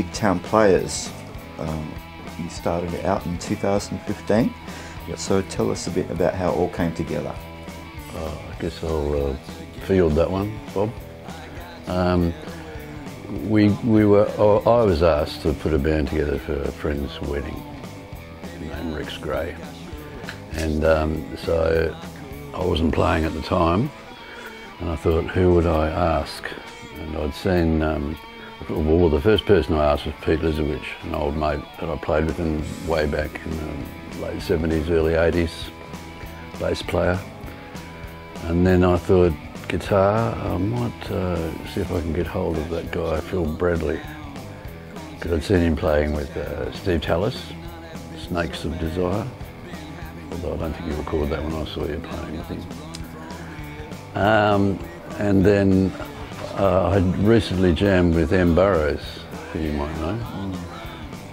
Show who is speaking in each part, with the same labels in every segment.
Speaker 1: Big Town Players. You started out in 2015.
Speaker 2: Yep.
Speaker 1: So tell us a bit about how it all came together.
Speaker 2: I guess I'll field that one, Bob. I was asked to put a band together for a friend's wedding named Rex Gray, and so I wasn't playing at the time, and I thought, who would I ask? And I'd seen, well, the first person I asked was Pete Lizowich, an old mate that I played with him way back in the late 70s, early 80s, bass player. And then I thought, guitar, I might see if I can get hold of that guy, Phil Bradley, because I'd seen him playing with Steve Tallis, Snakes of Desire, although I don't think you recorded that when I saw you playing with him. And then I'd recently jammed with Em Burrows, who you might know,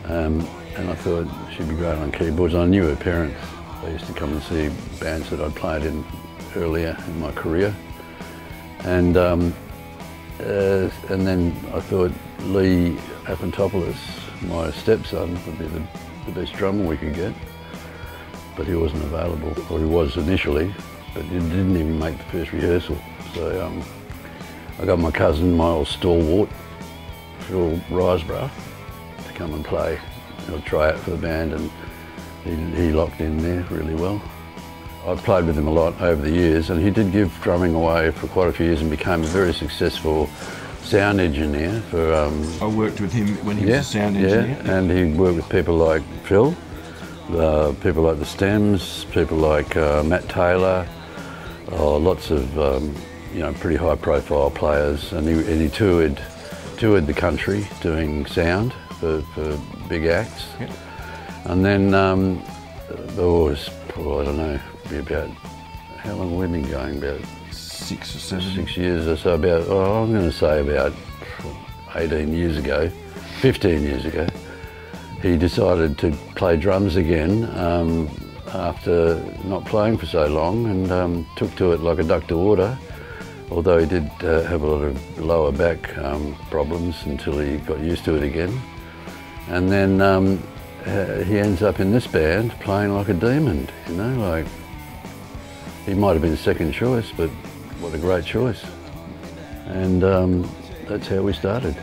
Speaker 2: and I thought she'd be great on keyboards. I knew her parents. They used to come and see bands that I'd played in earlier in my career. And then I thought Lee Apantopoulos, my stepson, would be the best drummer we could get, but he wasn't available, or he was initially, but he didn't even make the first rehearsal. So I got my cousin, my old stalwart, Phil Riseborough, to come and play, try out for the band, and he locked in there really well. I've played with him a lot over the years, and he did give drumming away for quite a few years and became a very successful sound engineer for...
Speaker 3: I worked with him when he was a sound engineer.
Speaker 2: Yeah, and he worked with people like Phil, people like the Stems, people like Matt Taylor, lots of pretty high profile players, and he toured the country doing sound for big acts. Yep. And then there was, I don't know, about, how long have we been going? About
Speaker 3: 6 or 7.
Speaker 2: 6 years or so, about, I'm going to say about 18 years ago, 15 years ago, he decided to play drums again after not playing for so long, and took to it like a duck to water, although he did have a lot of lower back problems until he got used to it again. And then he ends up in this band playing like a demon, like he might have been second choice, but what a great choice. And that's how we started,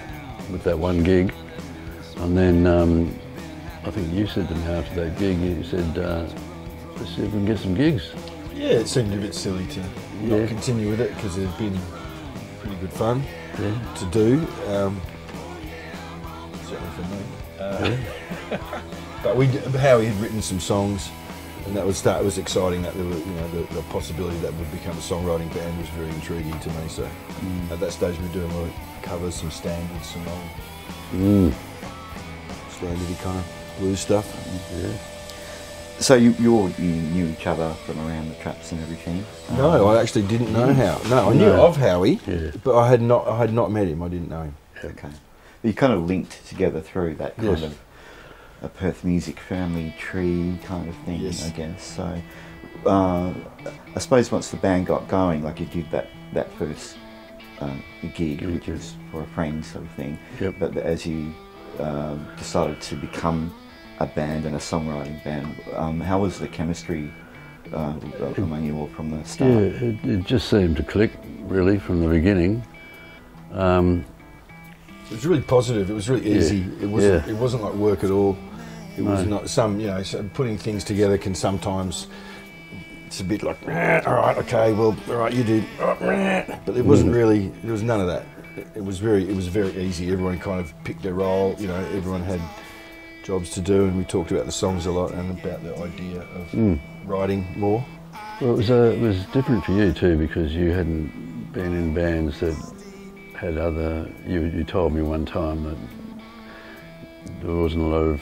Speaker 2: with that one gig. And then I think you said to me after that gig, you said, let's see if we can get some gigs.
Speaker 3: Yeah, it seemed a bit silly to not continue with it, because it had been pretty good fun to do. Certainly for me. But Howie had written some songs, and it was exciting that there were, the possibility that would become a songwriting band was very intriguing to me. So at that stage we were doing a lot of covers, some standards, some old standardy kind of blues stuff.
Speaker 2: Yeah.
Speaker 1: So you knew each other from around the traps and everything?
Speaker 3: No, I actually didn't know Howie. No, I knew of Howie, but I had not met him. I didn't know him.
Speaker 1: Okay. You kind of linked together through that kind of a Perth music family tree kind of thing, I guess. So I suppose once the band got going, like you did that first gig, which was for a friend sort of thing, but as you decided to become a band and a songwriting band, how was the chemistry among you all from the start?
Speaker 2: Yeah, it just seemed to click really from the beginning.
Speaker 3: It was really positive. It was really easy. It wasn't like work at all. It was not putting things together can sometimes, it's a bit like, all right, okay, well, all right, you do, but it wasn't really. There was none of that. It was very easy. Everyone kind of picked their role. Everyone had jobs to do, and we talked about the songs a lot and about the idea of writing more.
Speaker 2: Well, it was different for you too, because you hadn't been in bands that had other. You told me one time that there wasn't a lot of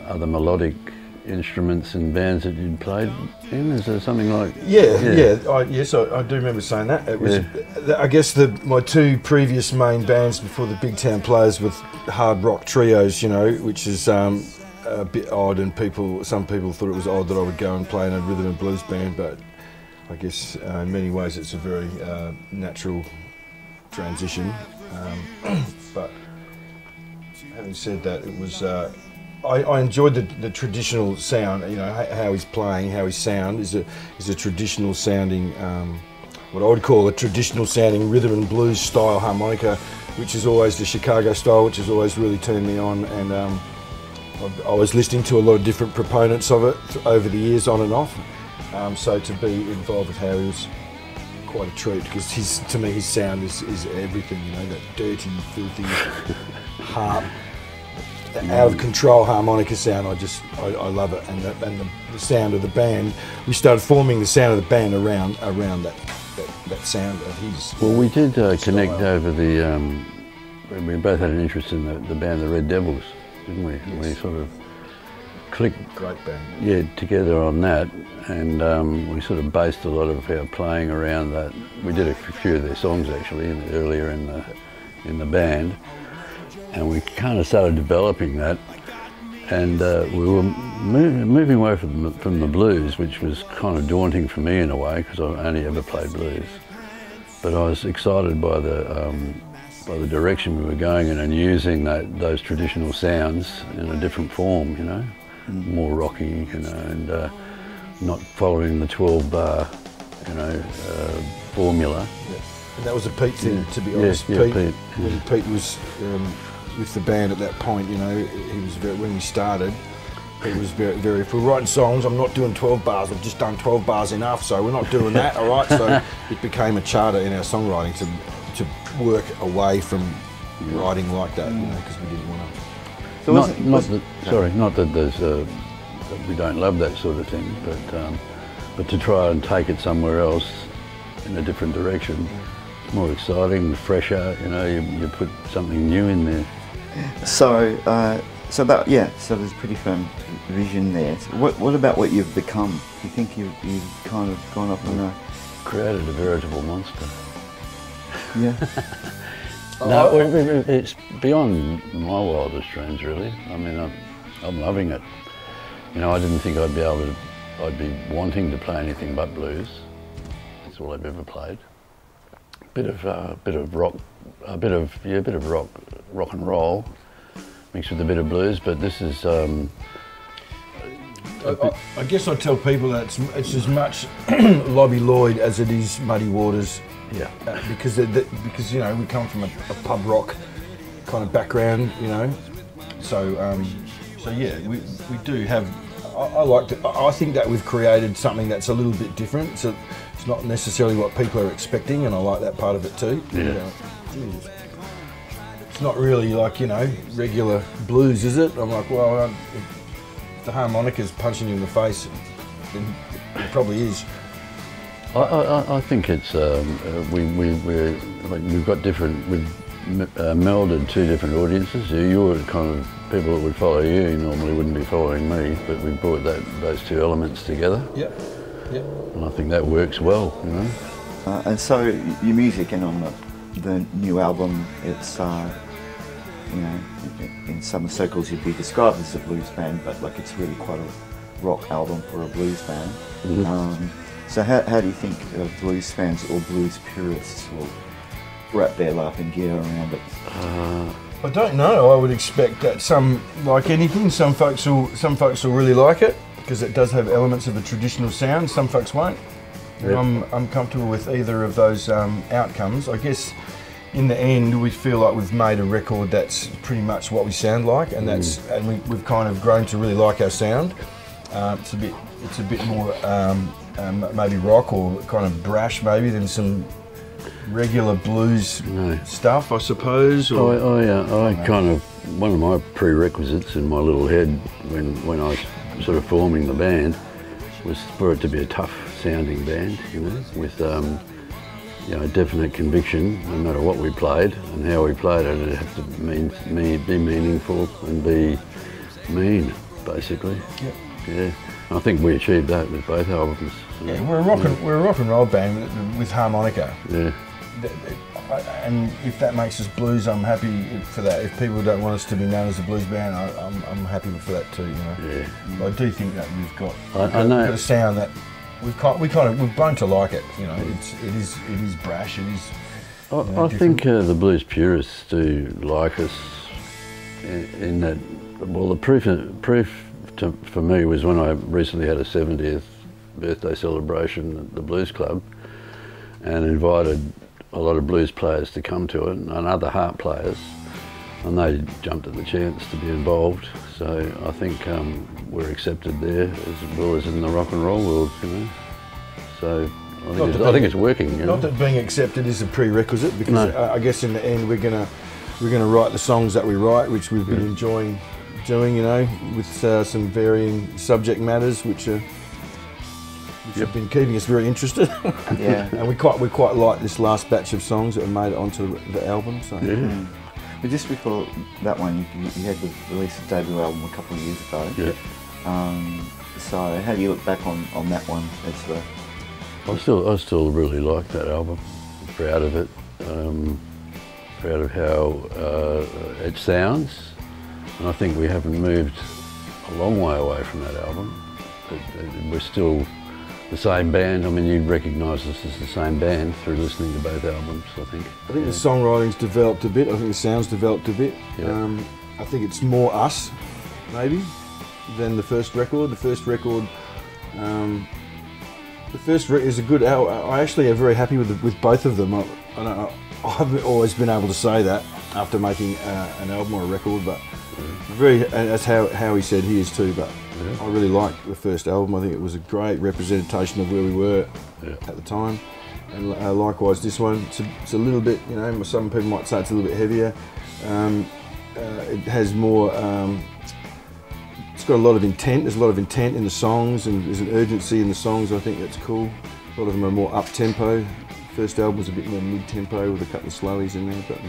Speaker 2: other melodic instruments in bands that you'd played in. Is there something like?
Speaker 3: Yes, I do remember saying that. It was, I guess, my two previous main bands before the Big Town Players with hard rock trios, which is a bit odd, and some people thought it was odd that I would go and play in a rhythm and blues band, but I guess in many ways it's a very natural transition. But having said that, it was. I enjoyed the traditional sound. You know how he's playing, how his sound is a traditional sounding, what I would call a traditional sounding rhythm and blues style harmonica, which is always the Chicago style, which has always really turned me on. And I was listening to a lot of different proponents of it over the years, on and off. So to be involved with Howie was quite a treat, because to me his sound is everything. You know, that dirty, filthy harp. Out of control harmonica sound, I love it, and the sound of the band. We started forming the sound of the band around that sound of his.
Speaker 2: Well, we did connect over the. We both had an interest in the band, the Red Devils, didn't we? Yes. We sort of clicked.
Speaker 3: Great band.
Speaker 2: Yeah, together on that, and we sort of based a lot of our playing around that. We did a few of their songs actually earlier in the band. And we kind of started developing that, and we were moving away from the blues, which was kind of daunting for me in a way, because I only ever played blues. But I was excited by the direction we were going in, and using those traditional sounds in a different form, you know, more rocky, you know, and not following the 12-bar, you know, formula.
Speaker 3: Yeah. And that was a Pete thing, to be honest.
Speaker 2: Yeah, Pete.
Speaker 3: When Pete was with the band at that point, you know, he was when we started, he was very. If we're writing songs, I'm not doing 12 bars. I've just done 12 bars enough, so we're not doing that. All right, so it became a charter in our songwriting to work away from writing like that, you know, because we didn't want to.
Speaker 2: So not that there's that we don't love that sort of thing, but to try and take it somewhere else in a different direction. More exciting, fresher, you know, you put something new in there.
Speaker 1: So there's pretty firm vision there. So what about what you've become? Do you think you've kind of gone up on
Speaker 2: created a veritable monster?
Speaker 1: Yeah.
Speaker 2: No, it's beyond my wildest dreams, really. I mean, I'm loving it. You know, I didn't think I'd be wanting to play anything but blues. That's all I've ever played. Bit of rock, a bit of rock and roll, mixed with a bit of blues. But this is.
Speaker 3: I guess I tell people that it's as much Lobby Lloyd as it is Muddy Waters.
Speaker 2: Yeah.
Speaker 3: Because you know we come from a pub rock kind of background, you know. So yeah, we do have. I like to. I think that we've created something that's a little bit different. So it's not necessarily what people are expecting, and I like that part of it too.
Speaker 2: Yeah.
Speaker 3: You know, it's not really like, you know, regular blues, is it? I'm like, well, if the harmonica's punching you in the face, then it probably is.
Speaker 2: I think it's we've got different. We've melded two different audiences. You're the kind of people that would follow you normally wouldn't be following me, but we brought those two elements together.
Speaker 3: Yep. Yep.
Speaker 2: And I think that works well, you know.
Speaker 1: And so your music, and on the new album, it's you know, in some circles you'd be described as a blues band, but like it's really quite a rock album for a blues band. Mm-hmm. So how do you think blues fans or blues purists will wrap their laughing gear around it?
Speaker 3: I don't know. I would expect that like anything, some folks will really like it, because it does have elements of a traditional sound. Some folks won't. Yep. I'm comfortable with either of those outcomes. I guess in the end we feel like we've made a record that's pretty much what we sound like, and we've kind of grown to really like our sound. It's a bit more maybe rock or kind of brash maybe than some regular blues stuff, I suppose. Or,
Speaker 2: I kind of, one of my prerequisites in my little head when I was sort of forming the band was for it to be a tough sounding band, you know, with you know, definite conviction no matter what we played and how we played it. It had to be meaningful and be mean, basically.
Speaker 3: Yep.
Speaker 2: Yeah. I think we achieved that with both albums.
Speaker 3: Yeah, we're a rock and roll band with harmonica.
Speaker 2: Yeah.
Speaker 3: And if that makes us blues, I'm happy for that. If people don't want us to be known as a blues band, I'm happy for that too. You know.
Speaker 2: Yeah.
Speaker 3: I do think that we've got a sound that we've grown to like it. You know, it is brash. It is.
Speaker 2: I think the blues purists do like us in that, well, the proof for me was when I recently had a 70th birthday celebration at the Blues Club and invited a lot of blues players to come to it and other harp players, and they jumped at the chance to be involved. So I think we're accepted there as well as in the rock and roll world, you know. So I think it's working. You know?
Speaker 3: Not that being accepted is a prerequisite, because I guess in the end we're gonna write the songs that we write, which we've been enjoying doing, you know, with some varying subject matters, which have been keeping us very interested.
Speaker 1: Yeah,
Speaker 3: and we quite like this last batch of songs that have made it onto the album. So.
Speaker 1: Yeah. But just before that one, you had the release of debut album a couple of years ago.
Speaker 2: Yeah.
Speaker 1: So how do you look back on that one as the?
Speaker 2: I still really like that album. I'm proud of it. Proud of how it sounds, and I think we haven't moved a long way away from that album. But we're still the same band. I mean, you'd recognise us as the same band through listening to both albums, I think.
Speaker 3: I think the songwriting's developed a bit. I think the sound's developed a bit.
Speaker 2: Yeah.
Speaker 3: I think it's more us, maybe, than the first record. The first record is a good album. I actually am very happy with both of them. I've always been able to say that after making an album or a record, but and that's how Howie said he is too. But I really liked the first album. I think it was a great representation of where we were at the time, and likewise this one. It's a little bit, you know, some people might say it's a little bit heavier. It has more. It's got a lot of intent. There's a lot of intent in the songs, and there's an urgency in the songs. I think that's cool. A lot of them are more up tempo. First album was a bit more mid-tempo with a couple of slowies in there, but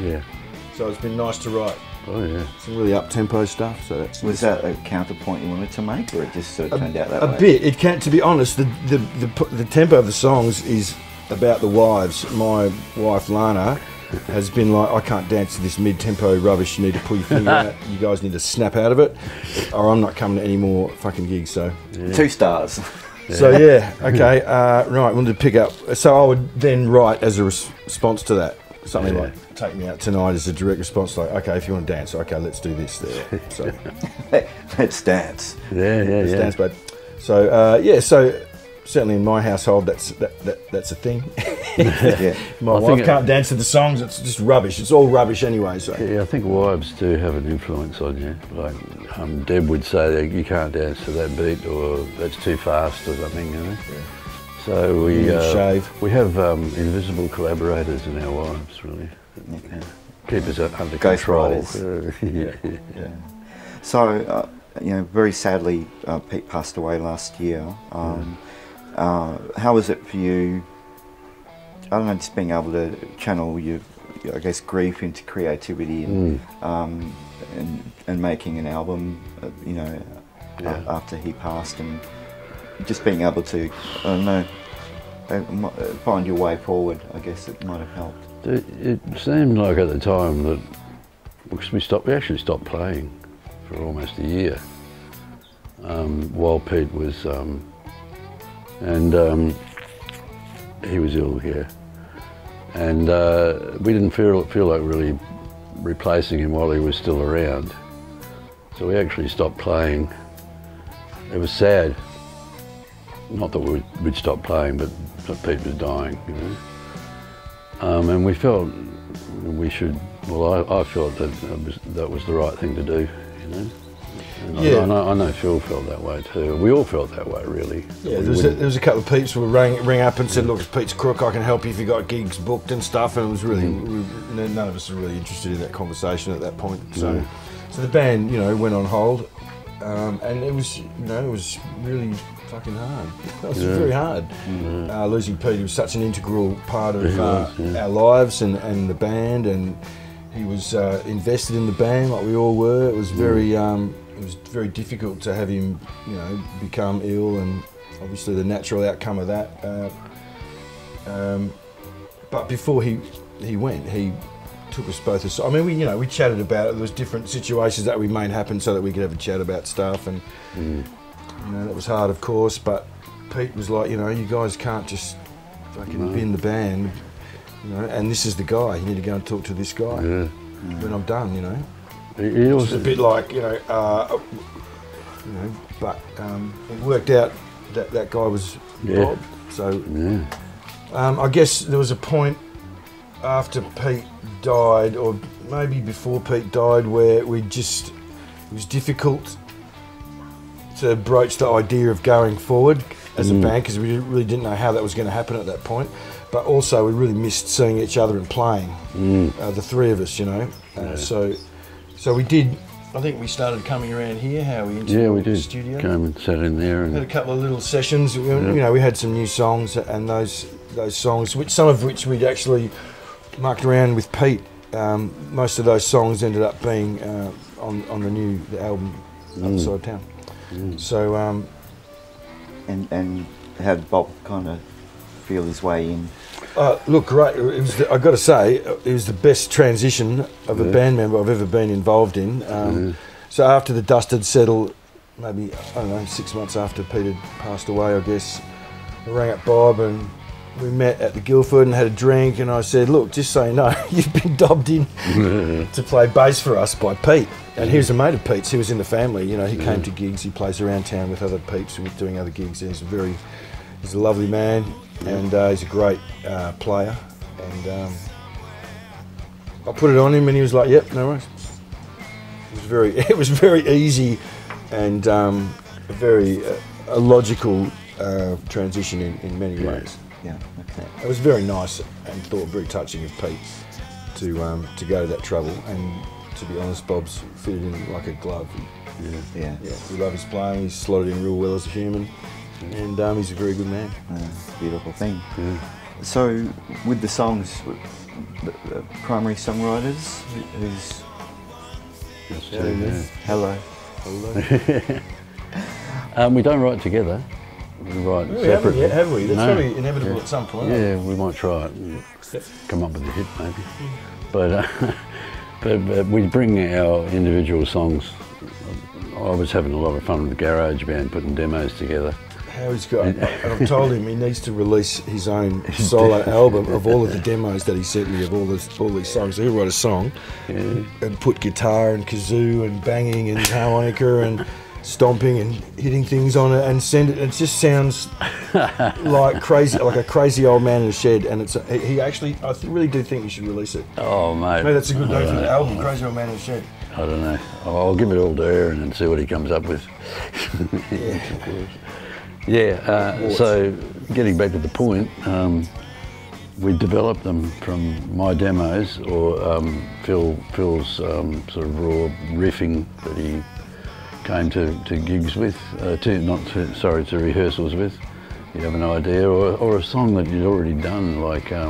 Speaker 3: so it's been nice to write.
Speaker 2: Oh yeah,
Speaker 3: some really up-tempo stuff. So
Speaker 1: was that a counterpoint you wanted to make, or it just sort of turned out that way?
Speaker 3: A bit. It can't. To be honest, the tempo of the songs is about the wives. My wife Lana has been like, I can't dance to this mid-tempo rubbish. You need to pull your finger out. You guys need to snap out of it, or I'm not coming to any more fucking gigs. So
Speaker 1: 2 stars.
Speaker 3: So okay, right, wanted to pick up. So I would then write as a response to that, something like "Take Me Out Tonight" is a direct response, like, okay, if you want to dance, okay, let's do this there. So
Speaker 1: let's dance.
Speaker 3: Let's dance, babe. So so certainly in my household, that's a thing. My wife can't dance to the songs. It's just rubbish. It's all rubbish anyway. So
Speaker 2: I think wives do have an influence on you. Like Deb would say that you can't dance to that beat, or that's too fast, or something. You know. So we have invisible collaborators in our wives, really. Keep us under control.
Speaker 1: So you know, very sadly, Pete passed away last year. How was it for you? I don't know, just being able to channel your I guess, grief into creativity and making an album, you know, after he passed, and just being able to, I don't know, find your way forward. I guess it might have helped.
Speaker 2: It seemed like at the time that we actually stopped playing for almost a year while Pete was. He was ill here, and we didn't feel like really replacing him while he was still around. So we actually stopped playing. It was sad, not that we'd stop playing, but that Pete was dying, you know. And we felt we should. Well, I felt that was the right thing to do, you know. And I know Phil felt that way too. We all felt that way, really. Yeah,
Speaker 3: there was a couple of peeps who rang up and said, "Look, if Pete's crook, I can help you if you got gigs booked and stuff." And it was really, none of us were really interested in that conversation at that point. So the band, you know, went on hold, and it was, you know, it was really fucking hard. It was very hard. Losing Pete, he was such an integral part of our lives and the band, and he was invested in the band like we all were. It was very. It was very difficult to have him, you know, become ill, and obviously the natural outcome of that. But before he went, he took us both aside. I mean, we chatted about it. There was different situations that we made happen so that we could have a chat about stuff, and you know, that was hard, of course. But Pete was like, you know, you guys can't just fucking bin the band, you know. And this is the guy. You need to go and talk to this guy when I'm done, you know.
Speaker 2: It was
Speaker 3: a bit like, but it worked out that that guy was Bob. So I guess there was a point after Pete died, or maybe before Pete died, where it was difficult to broach the idea of going forward as a band, because we really didn't know how that was going to happen at that point. But also we really missed seeing each other and playing, the three of us, So we did. I think we started coming around here, Howie, into the studio.
Speaker 2: Came and sat in there and
Speaker 3: had a couple of little sessions. We had some new songs, and those songs, some of which we'd actually mucked around with Pete. Most of those songs ended up being on the album Upside Down. So
Speaker 1: and how did Bob kind of feel his way in?
Speaker 3: Look, great. I've got to say, it was the best transition of a band member I've ever been involved in. So after the dust had settled, maybe, 6 months after Pete had passed away, I guess, I rang up Bob and we met at the Guildford and had a drink, and I said, look, just so you know, you've been dobbed in to play bass for us by Pete. And he was a mate of Pete's, he was in the family, he came to gigs, he plays around town with other Pete's and doing other gigs. He's a lovely man. And he's a great player, and I put it on him, and he was like, "Yep, no worries." It was very easy, and a very logical transition in many ways.
Speaker 1: Yeah, okay.
Speaker 3: It was very nice and very touching of Pete to go to that trouble. And to be honest, Bob's fitted in like a glove.
Speaker 1: Yeah.
Speaker 3: We love his playing. He's slotted in real well as a human. And he's a very good man.
Speaker 1: Beautiful thing. Yeah. So, with the songs, the primary songwriters, who's... Hello.
Speaker 2: We don't write together. We write separately.
Speaker 3: We haven't yet, have we? That's probably inevitable at some point.
Speaker 2: Yeah, we might try it. Come up with a hit, maybe. But we bring our individual songs. I was having a lot of fun with the Garage Band, putting demos together.
Speaker 3: Howie's got, and I've told him he needs to release his own solo album of all of the demos that he sent me of all these songs. So he'll write a song and put guitar and kazoo and banging and harmonica and stomping and hitting things on it and send it. It just sounds like a crazy old man in a shed. And I really do think you should release it.
Speaker 2: Oh, mate.
Speaker 3: Maybe that's a good name for the album, Crazy Old Man in a Shed.
Speaker 2: I don't know. I'll give it all to Aaron and see what he comes up with. So getting back to the point, we developed them from my demos or Phil's sort of raw riffing that he came to gigs with, to rehearsals with. You have an idea, or a song that you'd already done, like I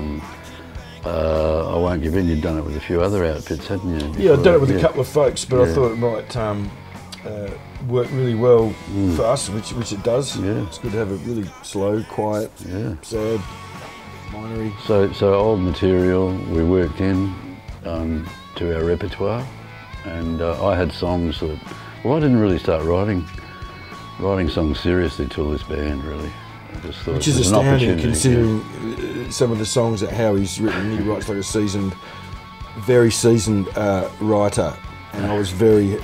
Speaker 2: Won't Give In. You'd done it with a few other outfits, hadn't you?
Speaker 3: Yeah, I'd done it with a couple of folks, but I thought it might work really well for us, which it does.
Speaker 2: Yeah.
Speaker 3: It's good to have a really slow, quiet, sad, minery.
Speaker 2: So old material we worked in to our repertoire, and I had songs that. Well, I didn't really start writing songs seriously till this band, really. I just thought
Speaker 3: which is astounding, considering some of the songs that Howie's written. He writes like a very seasoned writer, and I was very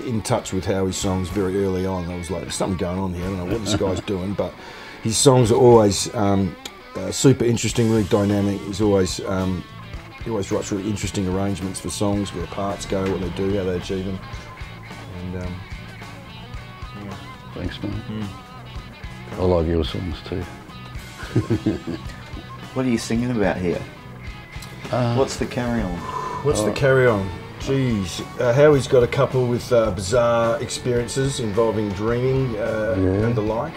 Speaker 3: in touch with Howie's songs very early on. I was like, there's something going on here. I don't know what this guy's doing, but his songs are always super interesting, really dynamic. He always writes really interesting arrangements for songs, where parts go, what they do, how they achieve them. And
Speaker 2: thanks, man. I like your songs too.
Speaker 1: What are you singing about here? What's the carry-on?
Speaker 3: What's the carry-on? Jeez, Howie's got a couple with bizarre experiences involving dreaming and the like.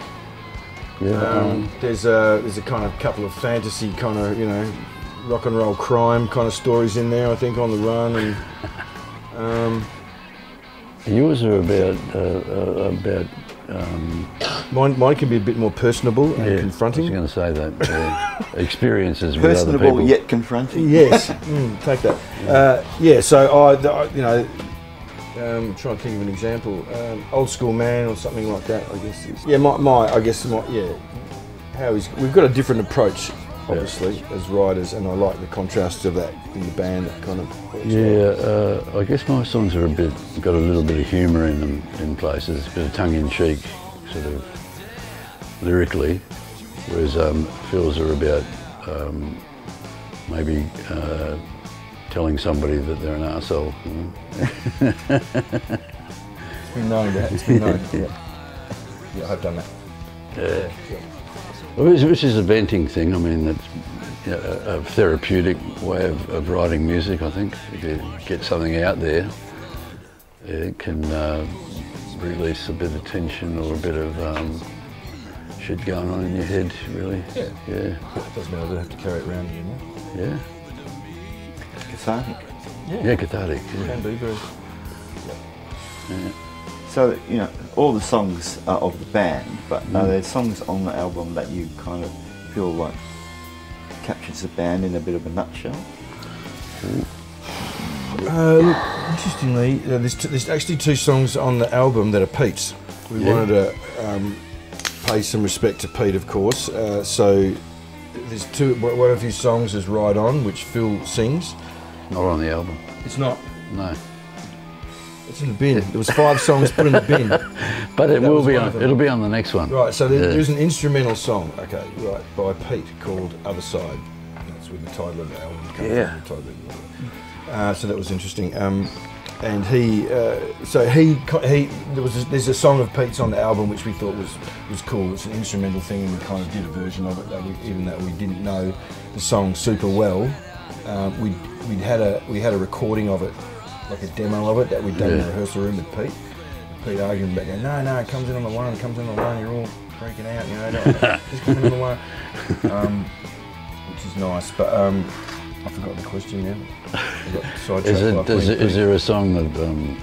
Speaker 3: There's a kind of couple of fantasy kind of rock and roll crime kind of stories in there, I think, on the run. And
Speaker 2: yours are about
Speaker 3: mine can be a bit more personable and confronting.
Speaker 2: I was going to say that. Experiences with
Speaker 1: personable
Speaker 2: other people.
Speaker 1: Yet confronting.
Speaker 3: Yes, take that. So trying to think of an example. Old School Man or something like that, I guess. We've got a different approach obviously, as writers, and I like the contrast of that in the band. That kind of.
Speaker 2: Yeah, I guess my songs are got a little bit of humour in them in places, a bit of tongue-in-cheek, sort of lyrically, whereas Phil's are about maybe telling somebody that they're an arsehole.
Speaker 3: It's been known that. It's been known. Yeah, I've done that.
Speaker 2: Yeah. Well, which is a venting thing. I mean, it's a therapeutic way of writing music, I think. If you get something out there, it can release a bit of tension or a bit of shit going on in your head, really.
Speaker 3: Yeah.
Speaker 2: Yeah.
Speaker 3: It doesn't mean I don't have to carry it around anymore.
Speaker 2: Yeah.
Speaker 1: Cathartic.
Speaker 2: Yeah, cathartic. Yeah.
Speaker 3: Can be very.
Speaker 2: Yeah.
Speaker 1: So, you know, all the songs are of the band, but are there songs on the album that you kind of feel like captures the band in a bit of a nutshell?
Speaker 3: Look, interestingly, there's actually 2 songs on the album that are Pete's. We wanted to pay some respect to Pete, of course. So there's one of his songs is Ride On, which Phil sings.
Speaker 2: Not on the album.
Speaker 3: It's not.
Speaker 2: No.
Speaker 3: It's in the bin. There was 5 songs put in the bin.
Speaker 2: But it will be on. It'll be on the next one.
Speaker 3: Right. So there's an instrumental song, okay, right, by Pete called Other Side. That's with the title of the album.
Speaker 2: Yeah.
Speaker 3: So that was interesting. And there's a song of Pete's on the album which we thought was cool. It's an instrumental thing, and we kind of did a version of it. Even though we didn't know the song super well, we had a recording of it, like a demo of it that we'd done in the rehearsal room with Pete. Pete arguing about going, no, it comes in on the one, you're all freaking out, you know, just come in on the one, which is nice. But I forgot the question now. I got
Speaker 2: is there a song that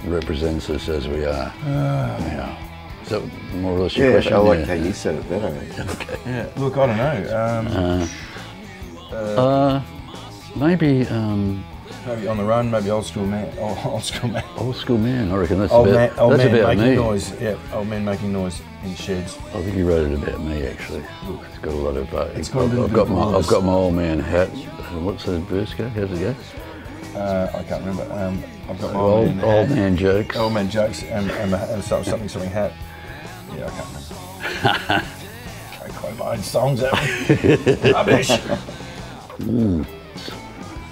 Speaker 2: represents us as we are now? Is that more or less your question?
Speaker 1: I like how you said it better.
Speaker 2: Okay.
Speaker 3: Yeah, look, I don't know.
Speaker 2: Maybe
Speaker 3: On the Run, maybe Old School Man. Old School Man.
Speaker 2: Old School Man, I reckon that's
Speaker 3: old
Speaker 2: about
Speaker 3: man
Speaker 2: about
Speaker 3: making
Speaker 2: me.
Speaker 3: noise. Yeah, old man making noise in sheds.
Speaker 2: I think he wrote it about me, actually. Look, it's got a lot of.
Speaker 3: I've
Speaker 2: got my old man hat. What's the verse go? How's it go?
Speaker 3: I can't remember. I've got my
Speaker 2: old man jokes.
Speaker 3: Old man jokes and something hat. Yeah, I can't remember. I quote my own songs out. Rubbish.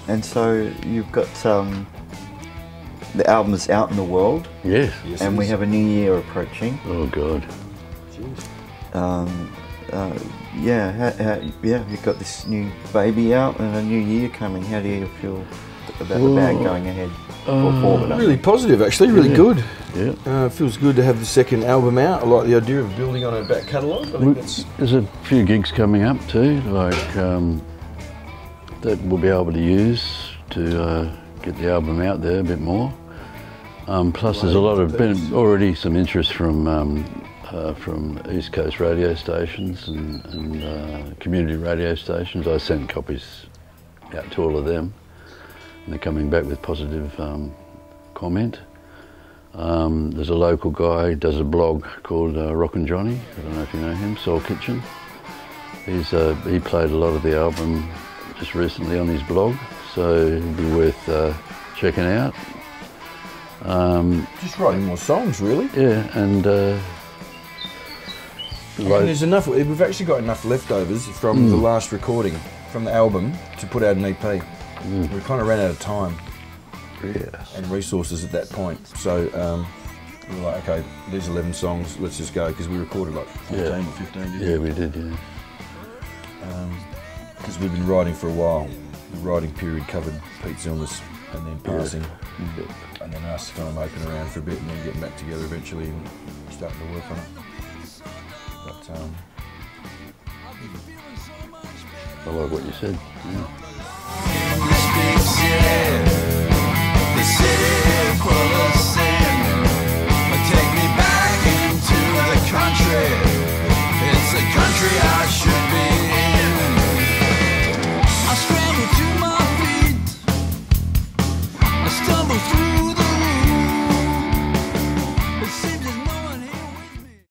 Speaker 1: And so you've got the album is out in the world.
Speaker 2: Yes.
Speaker 1: And we have a new year approaching.
Speaker 2: Oh God.
Speaker 1: You've got this new baby out and a new year coming. How do you feel about the band going ahead or forward?
Speaker 3: Really positive, actually. Really good.
Speaker 2: Yeah.
Speaker 3: It feels good to have the second album out. I like the idea of building on our back catalogue. I think
Speaker 2: there's a few gigs coming up too, like that we'll be able to use to get the album out there a bit more. Plus, there's been already some interest from East Coast radio stations and community radio stations. I sent copies out to all of them, and they're coming back with positive comment. There's a local guy who does a blog called Rockin' Johnny. I don't know if you know him, Soul Kitchen. He played a lot of the album just recently on his blog, so it'd be worth checking out.
Speaker 3: just writing more songs, really.
Speaker 2: Yeah, and
Speaker 3: there's enough. We've actually got enough leftovers from the last recording, from the album, to put out an EP. We kind of ran out of time and resources at that point, so we were like, okay, there's 11 songs, let's just go, because we recorded like 14 or 15.
Speaker 2: Yeah, we did.
Speaker 3: Because we've been writing for a while. The writing period covered Pete's illness and then passing, and then us kind of moping around for a bit and then getting back together eventually and starting to work on it. But
Speaker 2: I like what you said. Yeah.